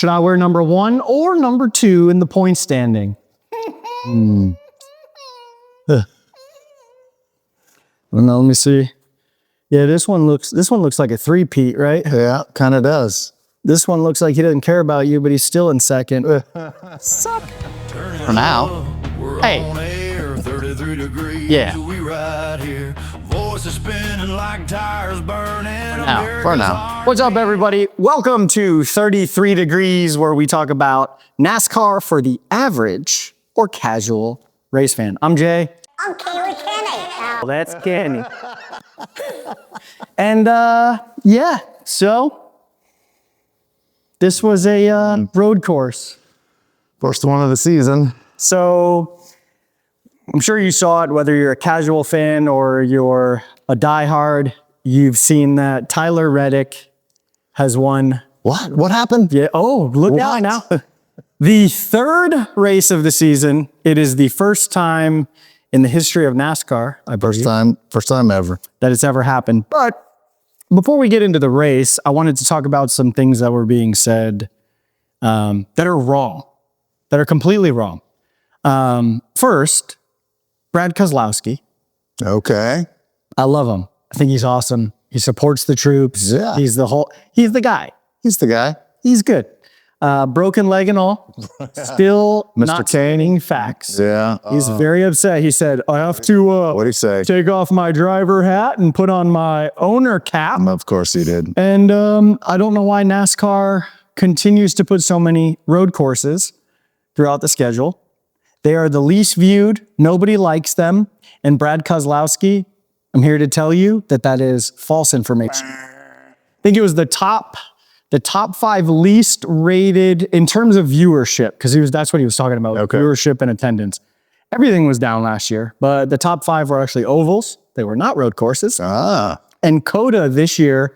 Should I wear number 1 or number 2 in the point standing? Well, now let me see. Yeah, this one looks like a three-peat, right? Yeah, kind of does. This one looks like he doesn't care about you, but he's still in second. Suck. For now. Hey. 33 degrees. Yeah. We ride here. Voices spinning like tires burning. For now. What's up, everybody? Welcome to 33 Degrees, where we talk about NASCAR for the average or casual race fan. I'm Jay. I'm Kenny. Well, that's Kenny. And yeah, so this was a road course. First one of the season. So I'm sure you saw it, whether you're a casual fan or you're a diehard. You've seen that Tyler Reddick has won. What? What happened? Yeah. Oh, look out now. The third race of the season. It is the first time in the history of NASCAR, I believe, First time ever. that it's ever happened. But before we get into the race, I wanted to talk about some things that were being said that are wrong, that are completely wrong. First, Brad Keselowski. Okay. I love him. I think he's awesome. He supports the troops. Yeah. He's the guy. He's the guy. He's good. Broken leg and all. Still Mr. not Caney. stating facts. Yeah. He's very upset. He said, I have to What'd he say? take off my driver hat and put on my owner cap. Of course he did. And I don't know why NASCAR continues to put so many road courses throughout the schedule. They are the least viewed. Nobody likes them. And Brad Keselowski, I'm here to tell you that that is false information. I think it was the top 5 least rated in terms of viewership, because that's what he was talking about, Okay. viewership and attendance. Everything was down last year, but the top 5 were actually ovals. They were not road courses. And COTA this year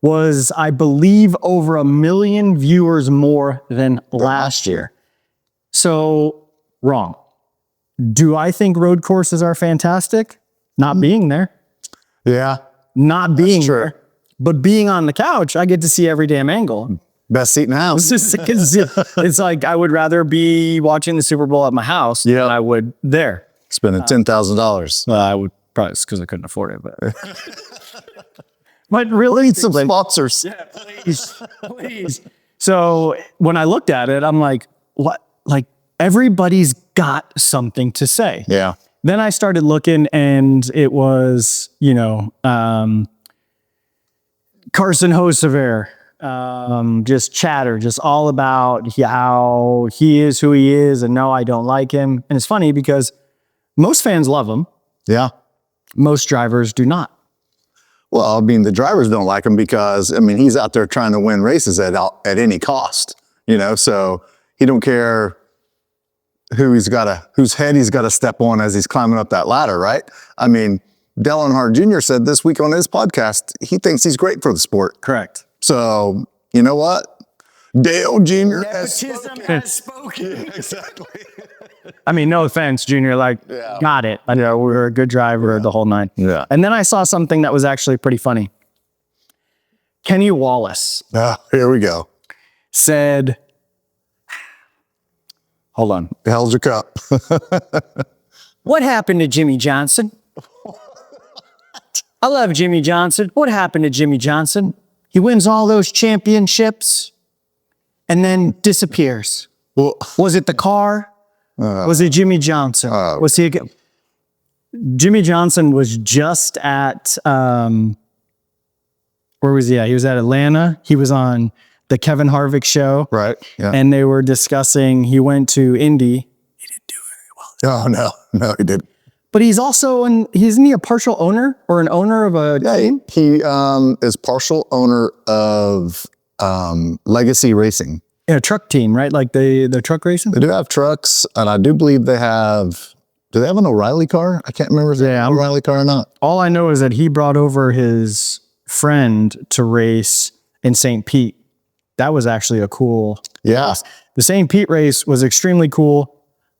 was, I believe, over 1 million viewers more than last year. So, wrong. Do I think road courses are fantastic? Not being there. Yeah. Not being true. there. But being on the couch, I get to see every damn angle. Best seat in the house. It's like I would rather be watching the Super Bowl at my house than I would there. Spending $10,000. I would probably, because I couldn't afford it. But really, Need some sponsors. Yeah, please. So when I looked at it, I'm like, what? Like everybody's got something to say. Yeah. Then I started looking, and it was, Carson Hocevar, just chatter, just all about how he is who he is, and no, I don't like him. And it's funny because most fans love him. Yeah. Most drivers do not. Well, I mean, the drivers don't like him because, I mean, he's out there trying to win races at any cost, so he don't care whose head he's got to step on as he's climbing up that ladder, right? I mean, Dale Earnhardt Jr. said this week on his podcast, he thinks he's great for the sport. Correct. So, you know what? Dale Jr. Nepotism has spoken. Yeah, exactly. I mean, no offense, Junior, got it. I know we're a good driver the whole nine. Yeah. And then I saw something that was actually pretty funny. Kenny Wallace Here we go. said, hold on. Held your cup. What happened to Jimmy Johnson? I love Jimmy Johnson. What happened to Jimmy Johnson? He wins all those championships and then disappears. Well, Was it the car? Was it Jimmy Johnson? Was he? Jimmy Johnson was just at, where was he at? He was at Atlanta. He was on the Kevin Harvick show. right. Yeah. And they were discussing, he went to Indy. He didn't do very well. Oh, no, he didn't. But he's also, isn't he a partial owner or an owner of a team? He is partial owner of Legacy Racing. Yeah, a truck team, right? Like the truck racing? They do have trucks, and I do believe they have, do they have an O'Reilly car? I can't remember if they have an O'Reilly car or not. All I know is that he brought over his friend to race in St. Pete. That was actually a cool. Yeah. The St. Pete race was extremely cool,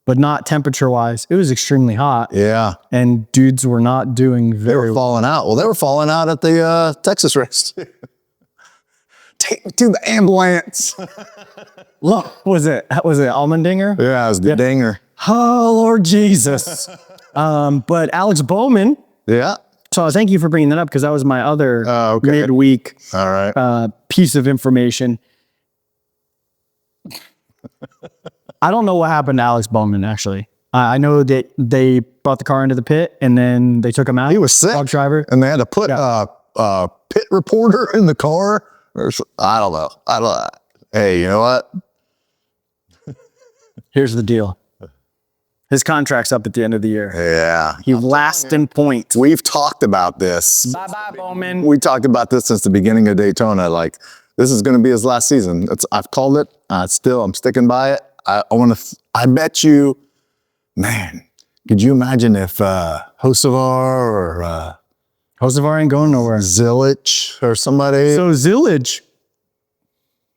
but not temperature-wise. It was extremely hot. Yeah. And dudes were not doing They very were well. falling out. Well, they were falling out at the Texas race. take me to the ambulance. Look, was it Allmendinger? Yeah, it was the dinger. Oh, Lord Jesus. But Alex Bowman. Yeah. So thank you for bringing that up because that was my other okay. midweek All right. piece of information. I don't know what happened to Alex Bowman, actually. I know that they brought the car into the pit and then they took him out. He was sick. Dog driver. And they had to put a pit reporter in the car. I don't know. Hey, you know what? Here's the deal. His contract's up at the end of the year. Yeah. He last in points. We've talked about this. Bye-bye, Bowman. We talked about this since the beginning of Daytona. Like, this is going to be his last season. I've called it. I'm sticking by it. I bet you, man, could you imagine if Hocevar or Hocevar ain't going nowhere. Zilich or somebody? So Zilich,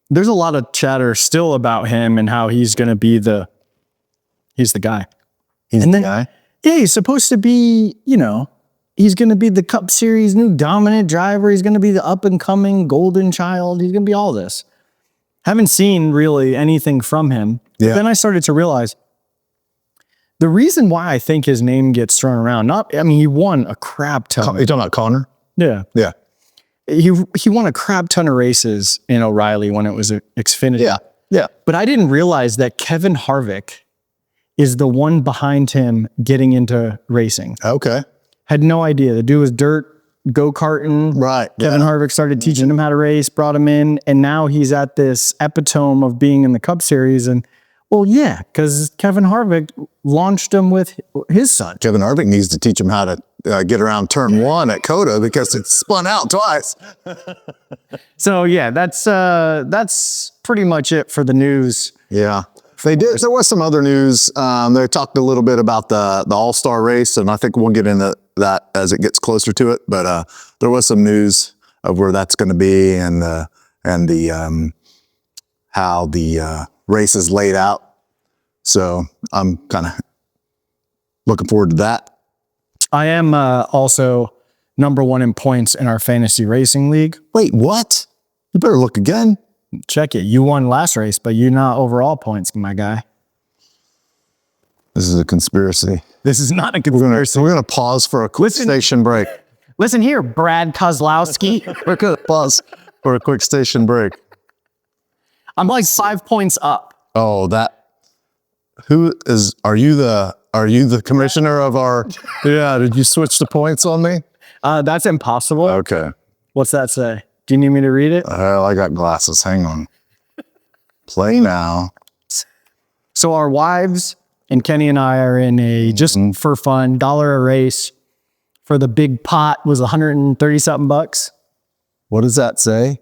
there's a lot of chatter still about him and how he's going to be he's the guy. He's the guy? Yeah, he's supposed to be, he's going to be the Cup Series new dominant driver. He's going to be the up-and-coming golden child. He's going to be all this. Haven't seen really anything from him. Yeah. But then I started to realize the reason why I think his name gets thrown around, he won a crap ton. You talking about Connor? Yeah. Yeah. He won a crap ton of races in O'Reilly when it was Xfinity. Yeah. Yeah. But I didn't realize that Kevin Harvick is the one behind him getting into racing. Okay. Had no idea. The dude was dirt go-karting. Right. Kevin Harvick started teaching him how to race, brought him in, and now he's at this epitome of being in the Cup Series. And well, yeah, because Kevin Harvick launched him with his son. Kevin Harvick needs to teach him how to get around turn one at COTA because it's spun out twice. So yeah, that's pretty much it for the news. Yeah. They did. There was some other news. They talked a little bit about the All-Star race, and I think we'll get into that as it gets closer to it. But there was some news of where that's going to be and how the race is laid out. So I'm kind of looking forward to that. I am also #1 in points in our fantasy racing league. Wait, what? You better look again. Check it. You won last race, but you're not overall points, my guy. This is a conspiracy. This is not a conspiracy. We're gonna pause for a quick station break. Listen here, Brad Kozlowski. We're gonna pause for a quick station break. I'm like 5 points up. Oh, are you the commissioner of our, yeah, did you switch the points on me? That's impossible. Okay. What's that say? Do you need me to read it? Well, I got glasses. Hang on. Play now. So our wives and Kenny and I are in a, just for fun, $1 a race for the big pot was 130 something bucks. What does that say?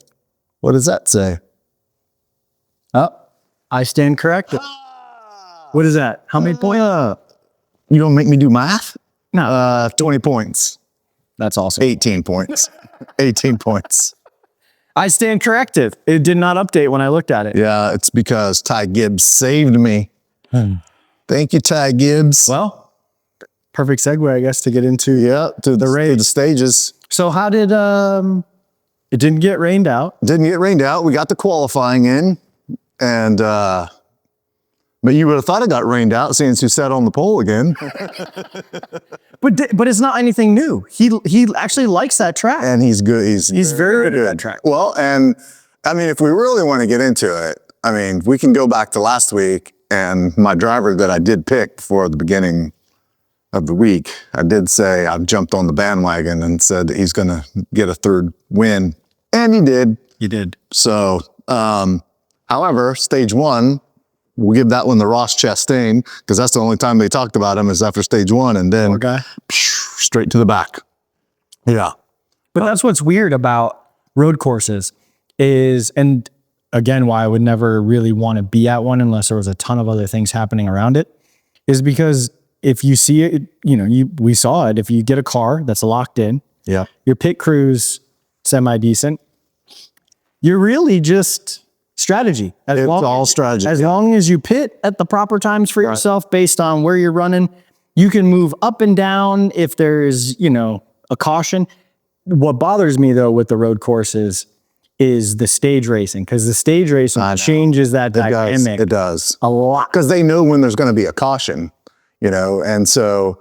What does that say? Oh, I stand corrected. What is that? How many points? You don't make me do math? No. 20 points. That's awesome. 18 points. 18 points. I stand corrected. It did not update when I looked at it. Yeah, it's because Ty Gibbs saved me. Thank you, Ty Gibbs. Well, perfect segue, I guess, to get into to the race, the stages. So how did it didn't get rained out? Didn't get rained out. We got the qualifying in, and but you would have thought it got rained out since you sat on the pole again. But it's not anything new. He actually likes that track. And he's good. He's very good at that track. Well, and I mean, if we really want to get into it, I mean, we can go back to last week and my driver that I did pick for the beginning of the week. I did say I've jumped on the bandwagon and said that he's going to get a third win, and he did. You did. So, however, stage one, we'll give that one the Ross Chastain because that's the only time they talked about him is after stage one, and then straight to the back. Yeah. But that's what's weird about road courses is, and again, why I would never really want to be at one unless there was a ton of other things happening around it, is because if you see it, we saw it. If you get a car that's locked in, yeah, your pit crew's semi-decent, you're really just strategy. It's all strategy. As long as you pit at the proper times for yourself based on where you're running, you can move up and down if there's, a caution. What bothers me though with the road courses is the stage racing, because the stage racing changes that dynamic. It does a lot. Because they know when there's going to be a caution, and so,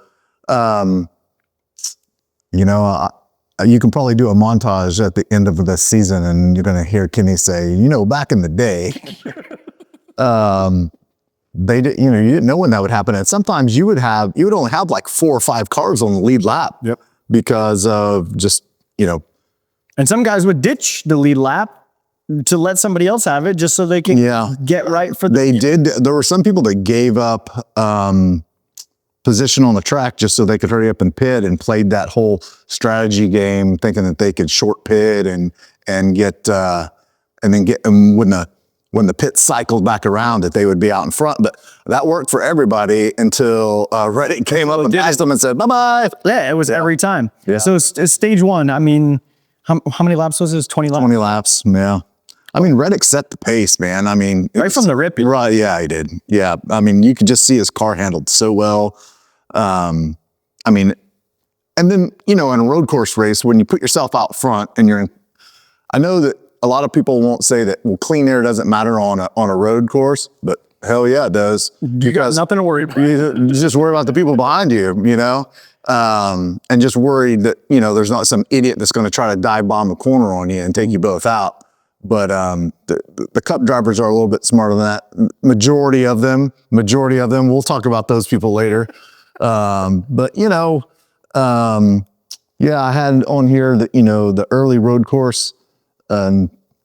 you can probably do a montage at the end of the season and you're going to hear Kenny say, back in the day, they did, you didn't know when that would happen. And sometimes you would only have like 4 or 5 cars on the lead lap because of just, And some guys would ditch the lead lap to let somebody else have it just so they can get right for the... There were some people that gave up position on the track just so they could hurry up and pit, and played that whole strategy game thinking that they could short pit and when the pit cycled back around that they would be out in front. But that worked for everybody until Reddick came up and passed them and said, bye-bye. Yeah, it was every time. Yeah. So stage one, I mean, how many laps was it? 20 laps? 20 laps, yeah. I mean, Reddick set the pace, man. I mean, right from the rip. Right, yeah, he did. Yeah, I mean, you could just see his car handled so well. I mean, and then, in a road course race, when you put yourself out front and you're in, I know that a lot of people won't say that, well, clean air doesn't matter on a road course, but hell yeah, it does. You got nothing to worry about. You just worry about the people behind you, and just worried that, there's not some idiot that's going to try to dive bomb a corner on you and take you both out. But the Cup drivers are a little bit smarter than that. Majority of them, we'll talk about those people later. But I had on here that, the early road course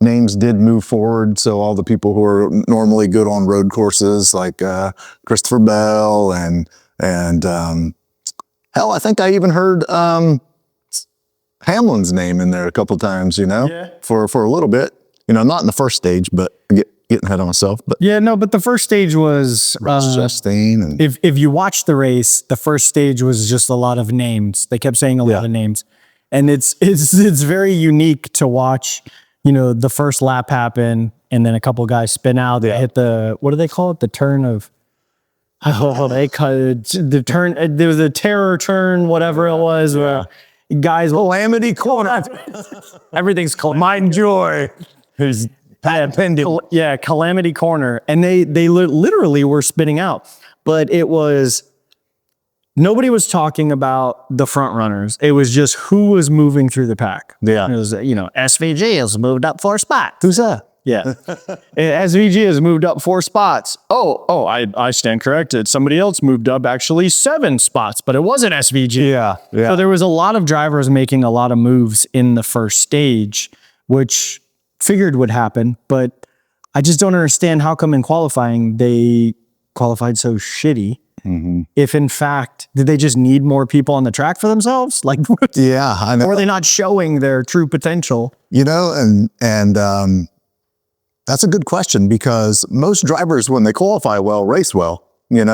names did move forward. So all the people who are normally good on road courses, like Christopher Bell and hell, I think I even heard Hamlin's name in there a couple times, for a little bit. Not in the first stage, but getting ahead of myself. But but the first stage was Justine. And if you watch the race, the first stage was just a lot of names. They kept saying a lot of names, and it's very unique to watch. The first lap happen, and then a couple guys spin out. They hit the, what do they call it? The turn of, they cut the turn. There was a terror turn, whatever it was. Where guys, Calamity Corner. Everything's Mind Joy. Who's Calamity Corner, and they literally were spinning out. But it was, nobody was talking about the front runners. It was just who was moving through the pack. Yeah, it was SVG has moved up 4 spots. Who's that? Yeah, SVG has moved up 4 spots. I stand corrected. Somebody else moved up actually 7 spots, but it wasn't SVG. Yeah. So there was a lot of drivers making a lot of moves in the first stage, which figured would happen, but I just don't understand how come in qualifying they qualified so shitty. Mm-hmm. If in fact, did they just need more people on the track for themselves? Like, yeah, I know. Or are they not showing their true potential? And that's a good question, because most drivers, when they qualify well, race well. They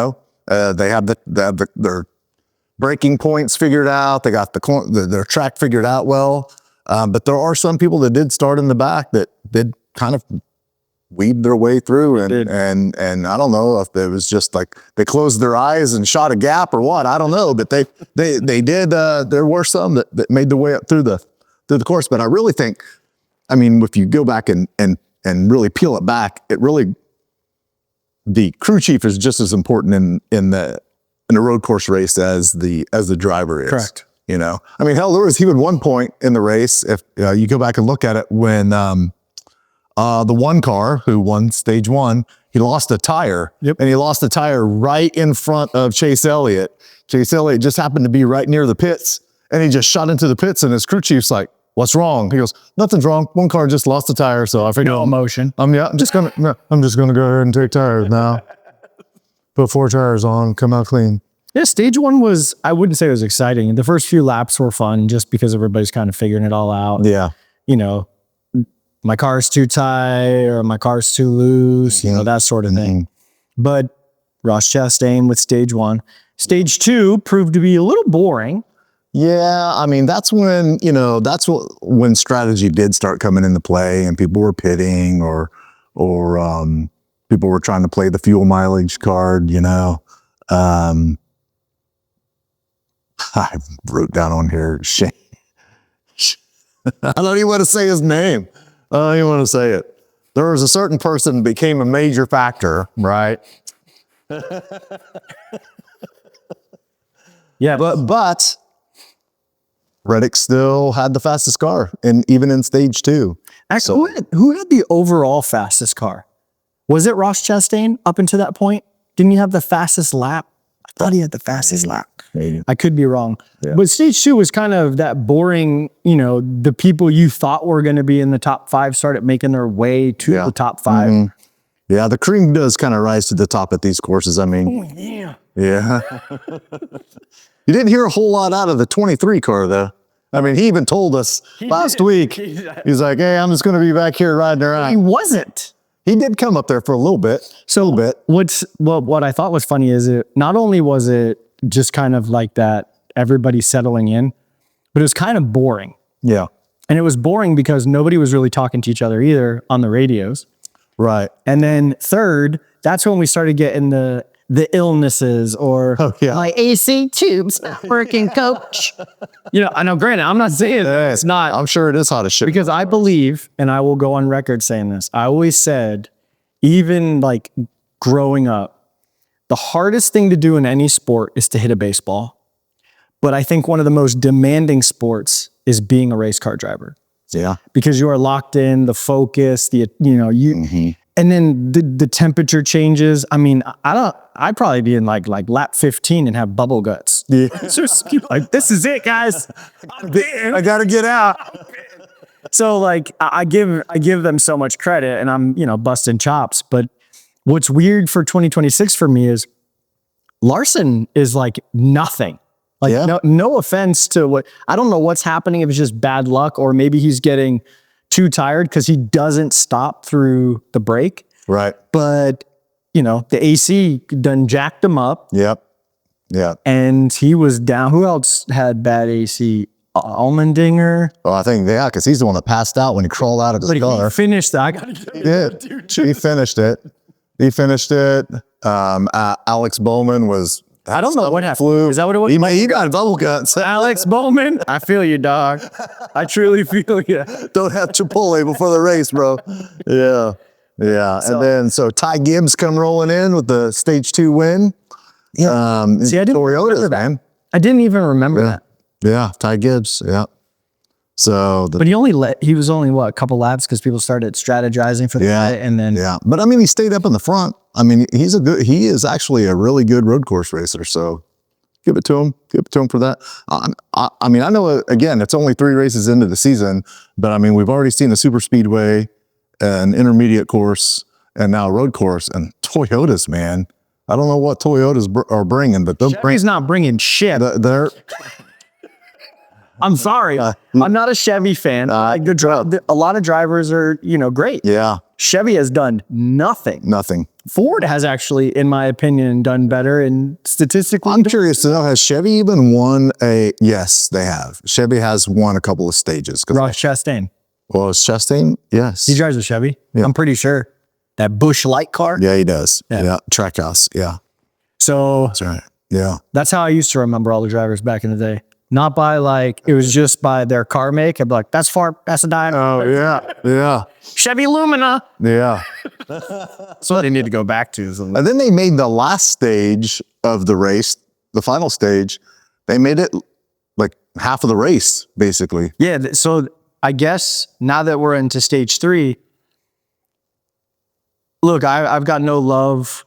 have their braking points figured out. They got their track figured out well. But there are some people that did start in the back that did kind of weed their way through, and I don't know if it was just like they closed their eyes and shot a gap or what. I don't know, but they did. There were some that made their way up through the course. But I really think, I mean, if you go back and really peel it back, the crew chief is just as important in a road course race as the driver is. Correct. I mean, hell, he would one point in the race, if you go back and look at it, when the one car who won stage 1, he lost a tire. Yep. And he lost the tire right in front of Chase Elliott. Chase Elliott just happened to be right near the pits, and he just shot into the pits, and his crew chief's like, "What's wrong?" He goes, "Nothing's wrong. One car just lost the tire, so I figured no emotion. I'm just gonna go ahead and take tires now. Put 4 tires on, come out clean." Yeah, stage 1 was, I wouldn't say it was exciting. The first few laps were fun just because everybody's kind of figuring it all out. Yeah. My car's too tight or my car's too loose, that sort of thing. But Ross Chastain with stage 1. Stage 2 proved to be a little boring. Yeah, I mean, that's when, when strategy did start coming into play, and people were pitting or people were trying to play the fuel mileage card, I wrote down on here, Shane. I don't even want to say his name. You want to say it. There was a certain person that became a major factor, right? Yeah. But Reddick still had the fastest car, and even in stage 2. Actually, who had the overall fastest car? Was it Ross Chastain up until that point? Didn't he have the fastest lap? I thought he had the fastest lap. Maybe. I could be wrong. Yeah. But stage 2 was kind of that boring, the people you thought were going to be in the top 5 started making their way to the top 5. Mm-hmm. Yeah, the cream does kind of rise to the top at these courses. I mean, yeah. You didn't hear a whole lot out of the 23 car, though. I mean, he even told us last week. He's like, hey, I'm just going to be back here riding around. He wasn't. He did come up there for a little bit. What I thought was funny is not only was it just kind of like that, everybody settling in, but it was kind of boring. Yeah. And it was boring because nobody was really talking to each other either on the radios. Right. And then third, that's when we started getting the illnesses or my AC tube's not working, coach. I know, granted, I'm not saying it's not. I'm sure it is hot as shit. Because I believe, and I will go on record saying this, I always said, even like growing up, the hardest thing to do in any sport is to hit a baseball. But I think one of the most demanding sports is being a race car driver. Yeah. Because you are locked in, the focus, and then the temperature changes. I mean, I'd probably be in like lap 15 and have bubble guts. Yeah. Like, this is it, guys. I got to get out. So like, I give them so much credit, and I'm, busting chops. But what's weird for 2026 for me is Larson is like nothing. Like no offense to what, I don't know what's happening, if it's just bad luck or maybe he's getting too tired because he doesn't stop through the break. Right. But, the AC done jacked him up. Yep. Yeah. And he was down. Who else had bad AC? Almendinger. Oh, I think, because he's the one that passed out when he crawled out of his car. He finished that. I gotta get He finished it. Alex Bowman was... I don't know what happened. Is that what it was? He got bubble guts. Alex Bowman. I feel you, dog. I truly feel you. Don't have Chipotle before the race, bro. Yeah. Yeah. And then, Ty Gibbs come rolling in with the stage 2 win. Yeah. See, I didn't remember that. Man. I didn't even remember that. Yeah. Ty Gibbs. Yeah. So, but he was only a couple laps because people started strategizing for the night, and then But I mean, he stayed up in the front. I mean, he is actually a really good road course racer. So, give it to him. Give it to him for that. I mean, I know again, it's only 3 races into the season, but I mean, we've already seen the super speedway, an intermediate course, and now a road course. And Toyotas, man, I don't know what Toyotas are bringing, but Chevy's not bringing shit. They're. I'm sorry. I'm not a Chevy fan. A lot of drivers are, great. Yeah. Chevy has done nothing. Nothing. Ford has actually, in my opinion, done better. And statistically, I'm curious to know, has Chevy even won yes, they have. Chevy has won a couple of stages. Ross Chastain. Well, it's Chastain? Yes. He drives a Chevy. Yeah. I'm pretty sure. That Busch Light car. Yeah, he does. Yeah. Trackhouse. Yeah. So that's right. Yeah. That's how I used to remember all the drivers back in the day. Not by it was just by their car make. I'd be like, that's a dime. Oh, yeah. Yeah. Chevy Lumina. Yeah. That's what they need to go back to. And then they made the last stage of the race, the final stage, they made it like half of the race, basically. Yeah. So I guess now that we're into stage 3, look, I've got no love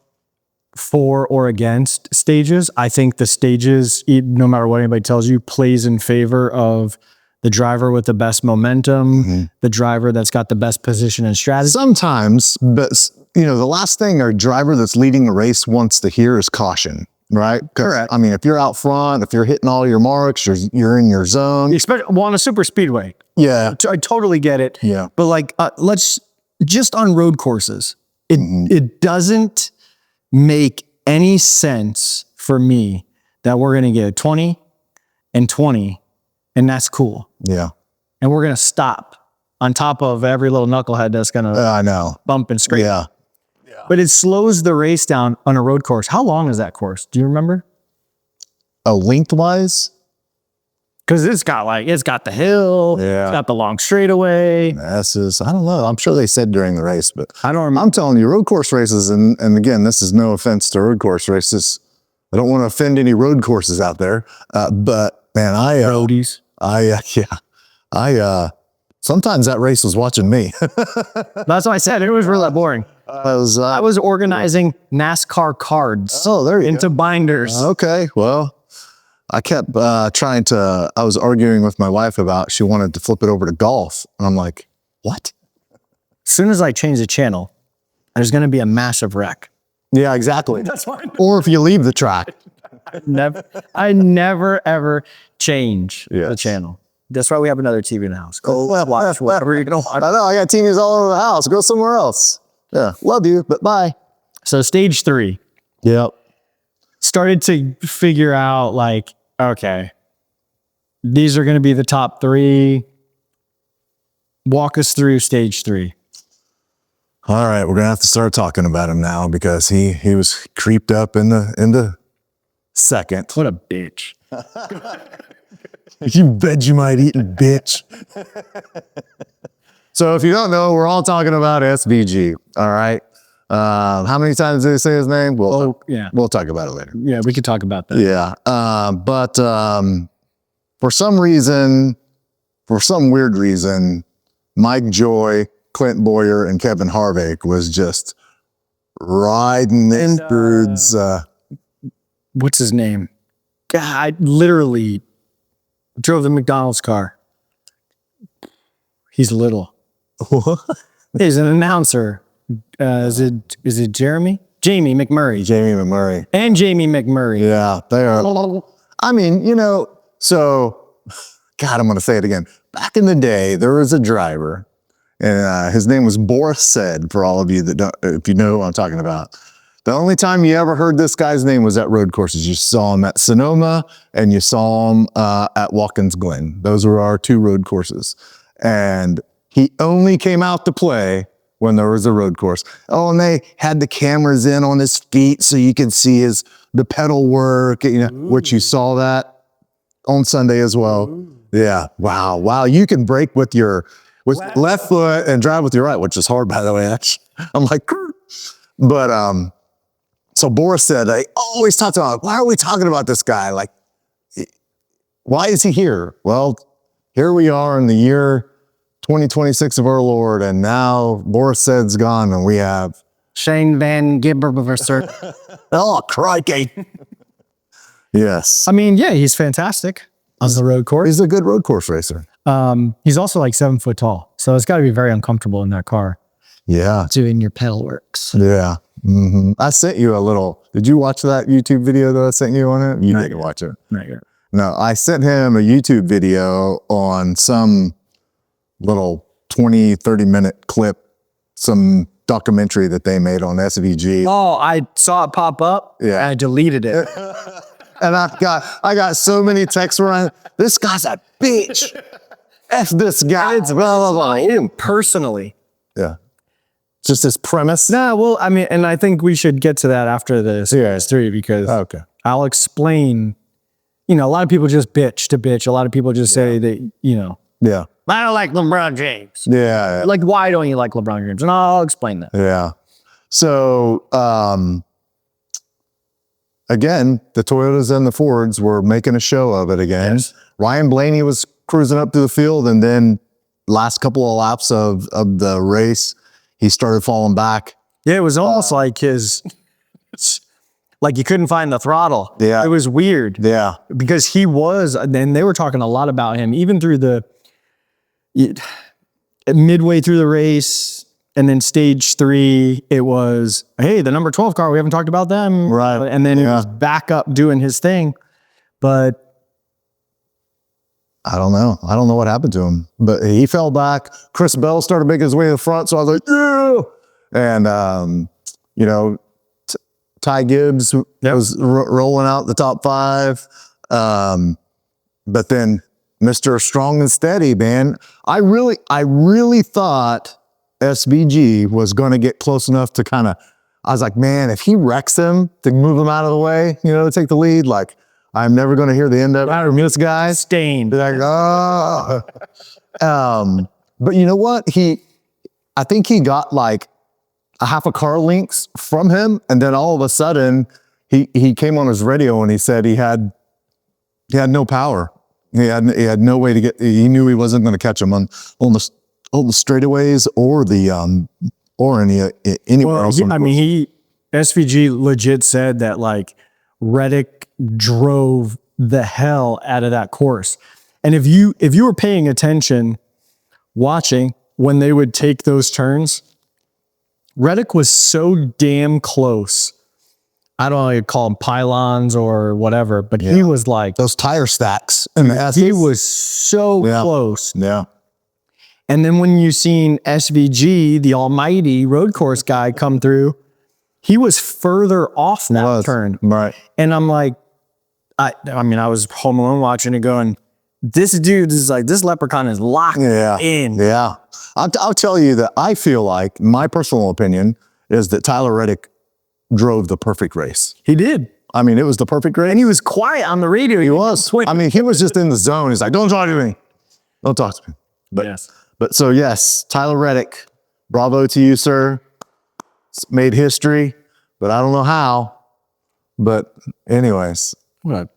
for or against stages. I think the stages, no matter what anybody tells you, plays in favor of the driver with the best momentum, the driver that's got the best position and strategy. Sometimes, but the last thing a driver that's leading the race wants to hear is caution, right? Correct. I mean, if you're out front, if you're hitting all your marks, you're in your zone. Especially on a super speedway. Yeah. I totally get it. Yeah. But let's just on road courses, it doesn't make any sense for me that we're going to get 20 and 20 and that's cool. Yeah. And we're going to stop on top of every little knucklehead that's going to I know. Bump and scrape. Yeah. But it slows the race down on a road course. How long is that course? Do you remember? Oh, lengthwise? Because it's got the hill, Yeah. it's got the long straightaway. That's just, I don't know. I'm sure they said during the race, but I don't remember. I'm telling you, road course races, and again, this is no offense to road course races. I don't want to offend any road courses out there, but man, Roadies. Sometimes that race was watching me. That's why I said it was really boring. I was organizing NASCAR cards into binders. Okay, well, I kept I was arguing with my wife about, she wanted to flip it over to golf. And I'm like, what? As soon as I change the channel, there's going to be a massive wreck. Yeah, exactly. That's why Or if you leave the track. I never ever change the Yes. channel. That's why we have another TV in the house. Go watch whatever you don't I watch. know, I got TVs all over the house. Go somewhere else. Yeah, love you, but bye. So stage 3, Yep. started to figure out like, okay, these are going to be the top 3. Walk us through stage 3. All right, we're gonna have to start talking about him now because he was creeped up in the second. What a bitch. You Vegemite-eating bitch. So if you don't know, we're all talking about SVG. All right. How many times did they say his name? We'll talk about it later. Yeah, we could talk about that. Yeah. But for some weird reason, Mike Joy, Clint Boyer, and Kevin Harvick was just riding this dude's. What's his name? God, I literally drove the McDonald's car. He's little. He's an announcer. Is it Jeremy? Jamie McMurray. Jamie McMurray. And Jamie McMurray. Yeah, they are. I mean, so, God, I'm going to say it again. Back in the day, there was a driver, and his name was Boris Said, for all of you that don't, if you know who I'm talking about. The only time you ever heard this guy's name was at road courses. You saw him at Sonoma, and you saw him at Watkins Glen. Those were our 2 road courses. And he only came out to play when there was a road course. Oh, and they had the cameras in on his feet so you could see the pedal work, which you saw that on Sunday as well. Ooh. Yeah. Wow. You can brake with your left foot and drive with your right, which is hard, by the way. I'm like, but so Boris said, I always talked about, why are we talking about this guy? Like, why is he here? Well, here we are in the year 2026 of our Lord, and now Boris Said's gone, and we have Shane Van Gibberverser. Oh, crikey. Yes. I mean, yeah, he's fantastic on the road course. He's a good road course racer. He's also like 7 foot tall, so it's got to be very uncomfortable in that car. Yeah. Doing your pedal works. Yeah. Mm-hmm. I sent you a little. Did you watch that YouTube video that I sent you on it? You didn't watch it. Not yet. No, I sent him a YouTube video on some little 20, 30-minute clip, some documentary that they made on SVG. Oh, I saw it pop up. Yeah. And I deleted it. And I got so many texts where this guy's a bitch. F this guy. It's blah, blah, blah. Him personally. Yeah. Just his premise. Nah, well, I mean, and I think we should get to that after the series 3 because I'll explain, a lot of people just bitch to bitch. A lot of people just say that, Yeah. I don't like LeBron James. Yeah. Like, why don't you like LeBron James? And I'll explain that. Yeah. So, again, the Toyotas and the Fords were making a show of it again. Yes. Ryan Blaney was cruising up to the field, and then last couple of laps of the race, he started falling back. Yeah, it was almost like like you couldn't find the throttle. Yeah. It was weird. Yeah. Because he was, and they were talking a lot about him, even through midway through the race, and then stage 3, it was, hey, the number 12 car, we haven't talked about them. Right. And then it was back up doing his thing. But I don't know. I don't know what happened to him, but he fell back. Chris Bell started making his way to the front, so I was like, yeah. And, Ty Gibbs was rolling out the top 5. But then Mr. Strong and Steady, man, I really thought SVG was going to get close enough to I was like, man, if he wrecks him to move him out of the way, to take the lead, like, I'm never going to hear the end of it. I remember this guy. Stained. Like, oh. But you know what? I think he got like a half a car lengths from him. And then all of a sudden he came on his radio and he said he had no power. He had no way to get, he knew he wasn't going to catch him on the straightaways or anywhere else. SVG legit said that like Reddick drove the hell out of that course. And if you were paying attention, watching when they would take those turns, Reddick was so damn close. I don't know if you call them pylons or whatever, but he was like those tire stacks. And he was so close. Yeah. And then when you seen SVG, the almighty road course guy, come through, he was further off that turn. Right. And I'm like, I was home alone watching it going, this dude is like, this leprechaun is locked in. Yeah. I'll tell you that I feel like, my personal opinion is that Tyler Reddick drove the perfect race. He did. I mean, it was the perfect race. And he was quiet on the radio. He was. I mean, he was just in the zone. He's like, don't talk to me. Don't talk to me. But so yes, Tyler Reddick, bravo to you, sir. It's made history, but I don't know how. But anyways. What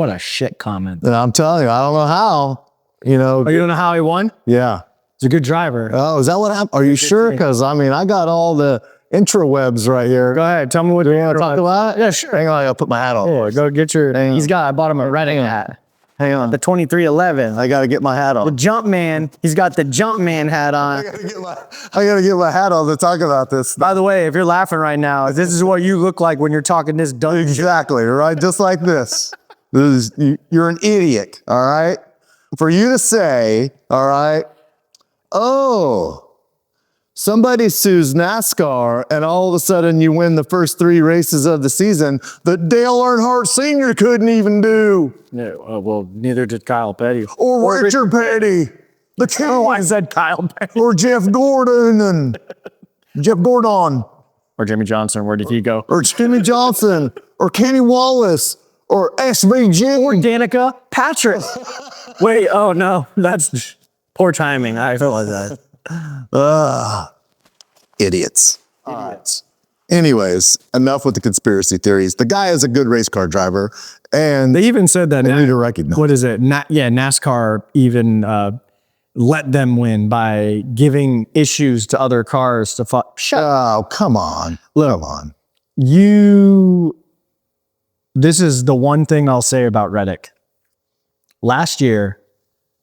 a shit comment. And I'm telling you, I don't know how. You know. Oh, you don't know how he won? Yeah. He's a good driver. Oh, is that what happened? Are you sure? Because I mean, I got all the intrawebs right here. Go ahead. Tell me what you want to talk about. Yeah, sure. Hang on, I gotta put my hat on. Yeah, go get your. I bought him a Reddick hat. Hang on. The 2311. I gotta get my hat on. The Jumpman. He's got the Jumpman hat on. I gotta get my hat on to talk about this. By the way, if you're laughing right now, this is what you look like when you're talking this dumb shit. Exactly, right? Just like this. You're an idiot, all right? For you to say, all right, oh, somebody sues NASCAR and all of a sudden you win the first 3 races of the season that Dale Earnhardt Sr. couldn't even do. No, well, neither did Kyle Petty. Or Richard Petty. The king. Oh, I said Kyle Petty. Or Jeff Gordon and Jeff Gordon. Or Jimmy Johnson, where did he go? Or Jimmy Johnson. Or Kenny Wallace. Or SVG. Or Danica Patrick. Wait, oh no, that's poor timing. I feel like that. Idiots. Anyways, enough with the conspiracy theories. The guy is a good race car driver. And they even said that. They need to recognize. What is it? NASCAR even let them win by giving issues to other cars to shut up. Oh, come on. Come on. This is the one thing I'll say about Reddick. Last year,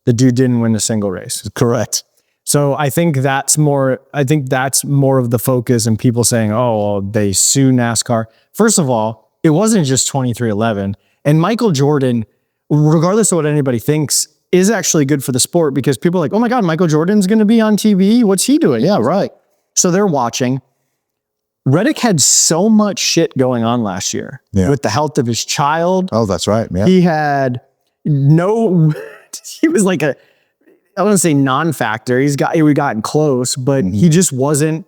the dude didn't win a single race. Correct. So I think that's more of the focus and people saying, oh, well, they sue NASCAR. First of all, it wasn't just 2311. And Michael Jordan, regardless of what anybody thinks, is actually good for the sport because people are like, oh my God, Michael Jordan's going to be on TV. What's he doing? Yeah, right. So they're watching. Reddick had so much shit going on last year with the health of his child. Oh, that's right. Yeah. He had he was like I wouldn't say non-factor. We gotten close, but he just wasn't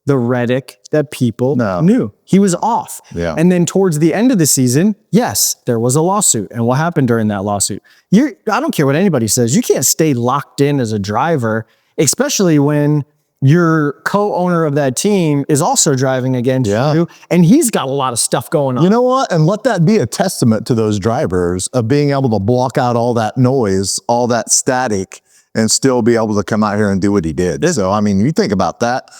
the Reddick that people knew. He was off. Yeah. And then towards the end of the season, yes, there was a lawsuit. And what happened during that lawsuit? I don't care what anybody says. You can't stay locked in as a driver, especially when your co-owner of that team is also driving against you, and he's got a lot of stuff going on. You know what? And let that be a testament to those drivers of being able to block out all that noise, all that static, and still be able to come out here and do what he did. So, I mean, you think about that.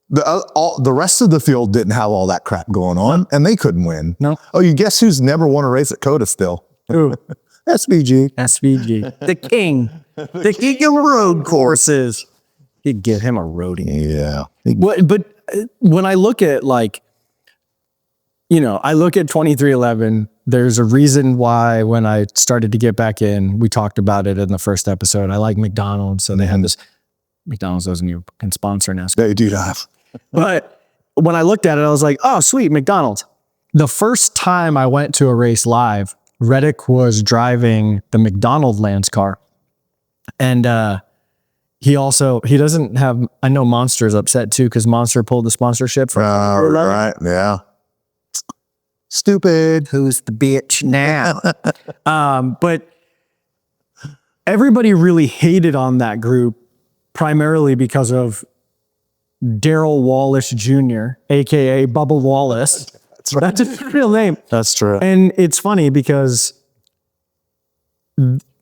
The rest of the field didn't have all that crap going on, and they couldn't win. No. Oh, you guess who's never won a race at COTA still? Who? SVG. SVG. The king. The king of road courses. You'd give him a roadie. Yeah. But when I look at I look at 2311, there's a reason why when I started to get back in, we talked about it in the first episode. I like McDonald's. So they had this, McDonald's doesn't even sponsor NASCAR. They do not. But when I looked at it, I was like, oh, sweet, McDonald's. The first time I went to a race live, Reddick was driving the McDonald Lance car. And, he doesn't have, I know Monster's upset too, because Monster pulled the sponsorship from right, yeah. Stupid. Who's the bitch now? But everybody really hated on that group primarily because of Darrell Wallace Jr., aka Bubba Wallace. That's right. That's his real name. That's true. And it's funny because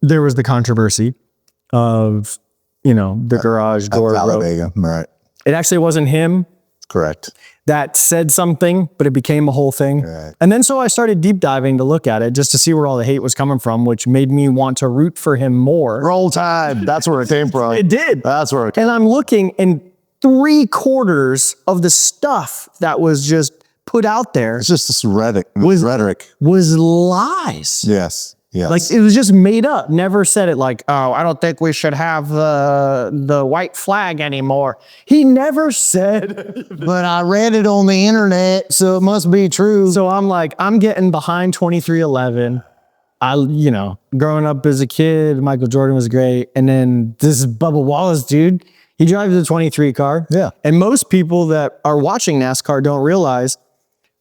there was the controversy of, the garage door rope. Talladega, right. It actually wasn't him Correct. that said something, but it became a whole thing. Right. And then so I started deep diving to look at it just to see where all the hate was coming from, which made me want to root for him more. Roll Tide. That's where it came from. It did. That's where it came And I'm looking, and 3/4 of the stuff that was just put out there It's just this rhetoric. was lies. Yes. Yes. Like it was just made up. Never said it like, oh, I don't think we should have the white flag anymore. He never said. but I read it on the internet, so it must be true. So I'm like, I'm getting behind 2311. Growing up as a kid, Michael Jordan was great. And then this Bubba Wallace dude, he drives a 23 car. Yeah. And most people that are watching NASCAR don't realize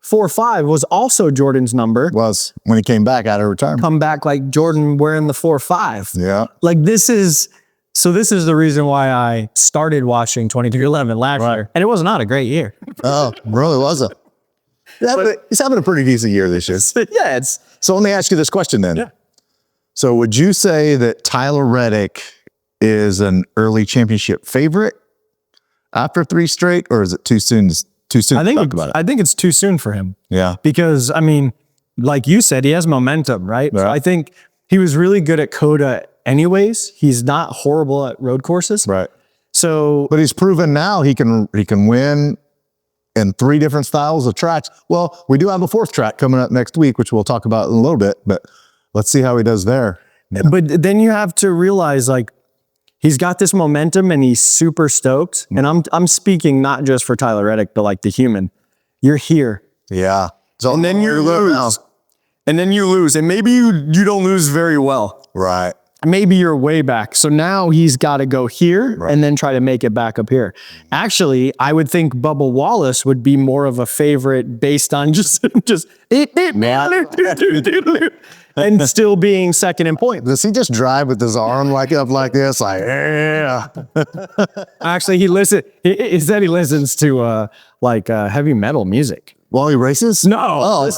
4-5 was also Jordan's number. was when he came back out of retirement. Come back like Jordan wearing the 4-5. Yeah. Like this is the reason why I started watching 2311 last year. And it was not a great year. Oh, really wasn't. He's having a pretty decent year this year. Yeah, it's So let me ask you this question then. Yeah. So would you say that Tyler Reddick is an early championship favorite after 3 straight, or is it too soon to talk about it? I think it's too soon for him. Yeah. Because like you said, he has momentum, right? So Yeah. I think he was really good at COTA anyways. He's not horrible at road courses. Right. So But he's proven now he can win in 3 different styles of tracks. Well, we do have a 4th track coming up next week, which we'll talk about in a little bit, but let's see how he does there. but then you have to realize like he's got this momentum and he's super stoked. And I'm speaking not just for Tyler Reddick, but like the human. You're here. Yeah. So And then you lose. And then you lose. And maybe you don't lose very well. Right. Maybe you're way back. So now he's got to go here and then try to make it back up here. Actually, I would think Bubba Wallace would be more of a favorite based on just and still being second in point. Does he just drive with his arm up like this? Like, yeah. Actually, he said he listens to heavy metal music. While he races? No. Oh.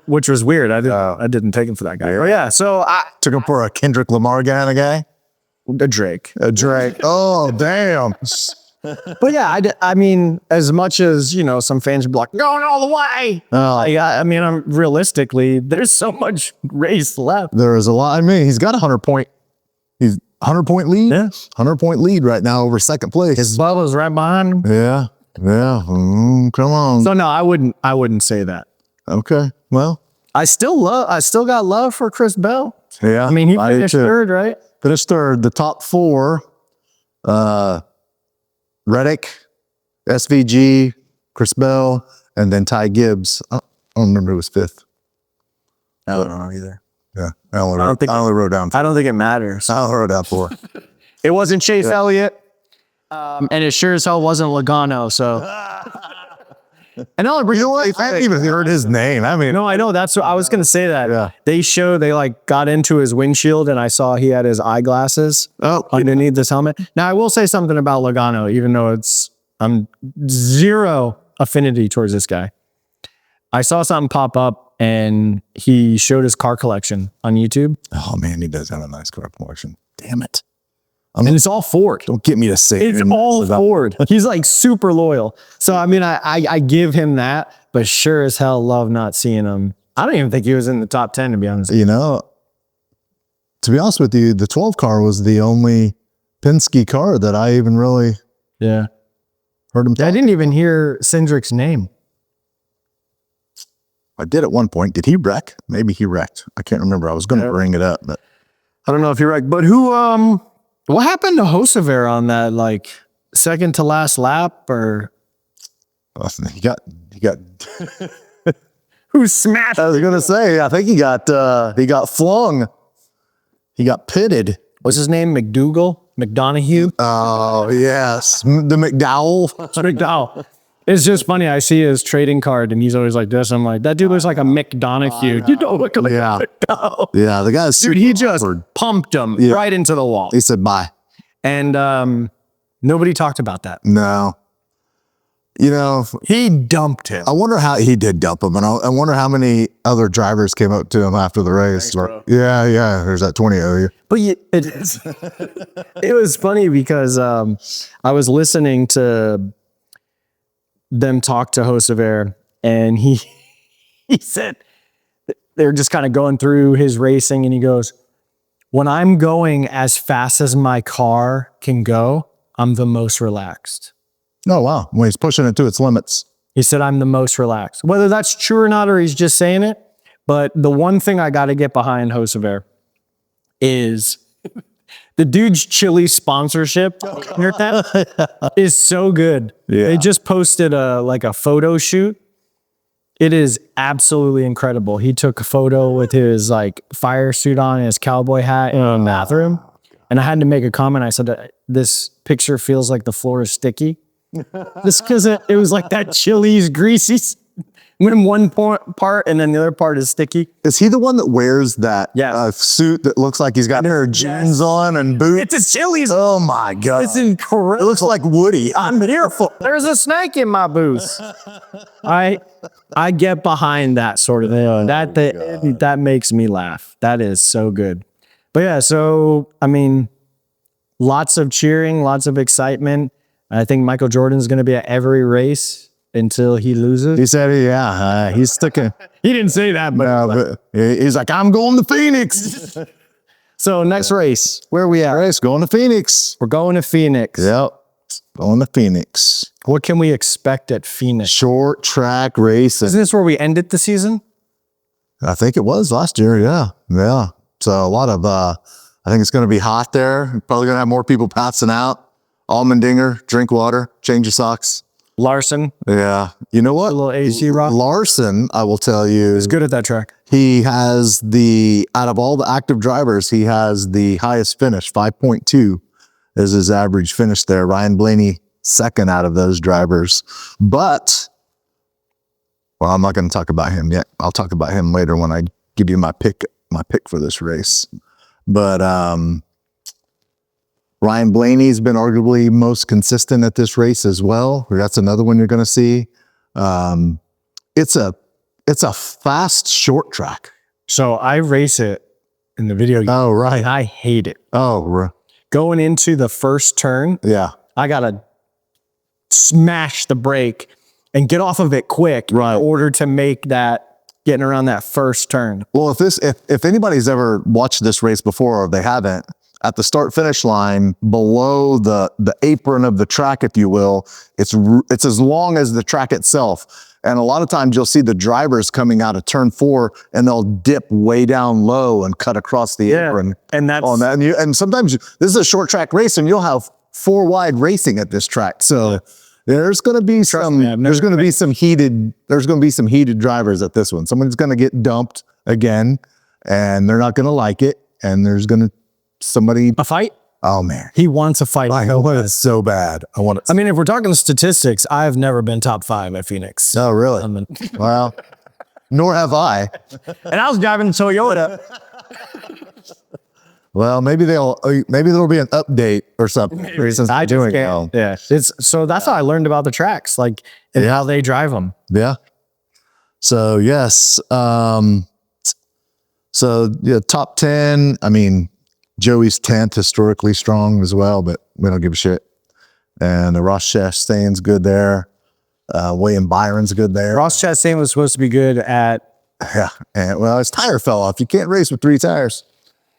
Which was weird. I didn't take him for that guy. Oh yeah. So I Took him for a Kendrick Lamar kind of guy? a Drake. A Drake. Oh, damn. But yeah, I mean, as much as, some fans would be like, going all the way. I'm realistically, there's so much race left. There is a lot. I mean, he's got a 100-point lead. Yeah. 100-point lead right now over second place. Bubba's right behind him. Yeah. Yeah. Come on. So no, I wouldn't say that. Okay. Well, I still got love for Chris Bell. yeah. I mean, he do finished too. third, right? Finished third. The top 4, Reddick, SVG, Chris Bell, and then Ty Gibbs. I don't remember who was 5th. I don't know either. Yeah. I only wrote down 4. I don't think it matters. I only wrote down 4. It wasn't Chase Elliott. And it sure as hell wasn't Logano. So, and I haven't even heard his name. I mean, no, I know. That's what I was going to say. That Yeah. they got into his windshield, and I saw he had his eyeglasses underneath this helmet. Now I will say something about Logano, even though I'm zero affinity towards this guy. I saw something pop up, and he showed his car collection on YouTube, oh man, he does have a nice car collection. Damn it. and it's all Ford. Don't get me to say It's all Ford. He's like super loyal. So, I mean, I give him that, but sure as hell love not seeing him. I don't even think he was in the top 10, to be honest. To be honest with you, the 12 car was the only Penske car that I even really Yeah. heard him talk. I didn't even hear Cindric's name. I did at one point. Did he wreck? Maybe he wrecked. I can't remember. I was going to bring it up, but I don't know if you're right. But what happened to Hocevar on that, second to last lap, or he got who smashed? I was going to say, I think he got flung. He got pitted. What's his name? McDougal? McDonough? Oh, yes. The McDowell. McDowell. It's just funny. I see his trading card and he's always like this. I'm like, that dude looks like a Mick Donahue. You don't look like Yeah. no. Yeah, the guy's Dude, he just pumped him right into the wall. He said bye. And nobody talked about that. No. You know, He dumped him. I wonder how he did dump him, and I wonder how many other drivers came up to him after the race. Like, yeah, there's that 20 of you. But it was funny because I was listening to them talk to Hocevar, and he said they're just kind of going through his racing, and he goes, when I'm going as fast as my car can go, I'm the most relaxed. Oh, wow. When he's pushing it to its limits. He said, I'm the most relaxed. Whether that's true or not, or he's just saying it, but the one thing I got to get behind Hocevar is the dude's chili sponsorship is so good. Yeah. They just posted a photo shoot. It is absolutely incredible. He took a photo with his like fire suit on and his cowboy hat in a bathroom. And I had to make a comment. I said, this picture feels like the floor is sticky. Just because it was like that chili's greasy when one part and then the other part is sticky. Is he the one that wears that suit that looks like he's got jeans on and boots? It's a Chili's. Oh my God. It's incredible. It looks like Woody. I'm fearful. There's a snake in my boots. I get behind that sort of thing. That makes me laugh. That is so good. But yeah, so I mean, lots of cheering, lots of excitement. I think Michael Jordan's going to be at every race until he loses. He said, he's sticking. He didn't say that, but He's like, I'm going to Phoenix. So next race, where are we at? Race going to Phoenix. We're going to Phoenix. Yep. Going to Phoenix. What can we expect at Phoenix? Short track racing. Isn't this where we ended the season? I think it was last year. Yeah. Yeah. So a lot of, I think it's going to be hot there. Probably going to have more people passing out. Almondinger, drink water, change your socks. Larson. Yeah. You know what? A little AC rock. Larson, I will tell you. He's good at that track. He has out of all the active drivers, he has the highest finish. 5.2 is his average finish there. Ryan Blaney, second out of those drivers. But, well, I'm not going to talk about him yet. I'll talk about him later when I give you my pick for this race. But, Ryan Blaney's been arguably most consistent at this race as well. That's another one you're going to see. It's a fast short track. So I race it in the video game. Oh, right. And I hate it. Oh, Going into the first turn, yeah. I got to smash the brake and get off of it quick in order to make that getting around that first turn. Well, if anybody's ever watched this race before or they haven't, at the start finish line below the apron of the track, if you will, it's as long as the track itself. And a lot of times you'll see the drivers coming out of turn 4 and they'll dip way down low and cut across the apron. And that's on that. And sometimes this is a short track race and you'll have 4 wide racing at this track. So there's going to be some heated drivers at this one. Someone's going to get dumped again and they're not going to like it. And there's going to a fight. Oh man, he wants a fight. I want it so bad. I mean, if we're talking statistics, I've never been top 5 at Phoenix. Oh, really? Well, nor have I. And I was driving Toyota. Well, maybe there'll be an update or something. I doing it. Yeah. That's how I learned about the tracks, like and how they drive them. Yeah. So yes. So yeah, top 10. I mean, Joey's 10th, historically strong as well, but we don't give a shit. And the Ross Chastain's good there. William Byron's good there. Ross Chastain was supposed to be good at. Yeah. And well, his tire fell off. You can't race with 3 tires.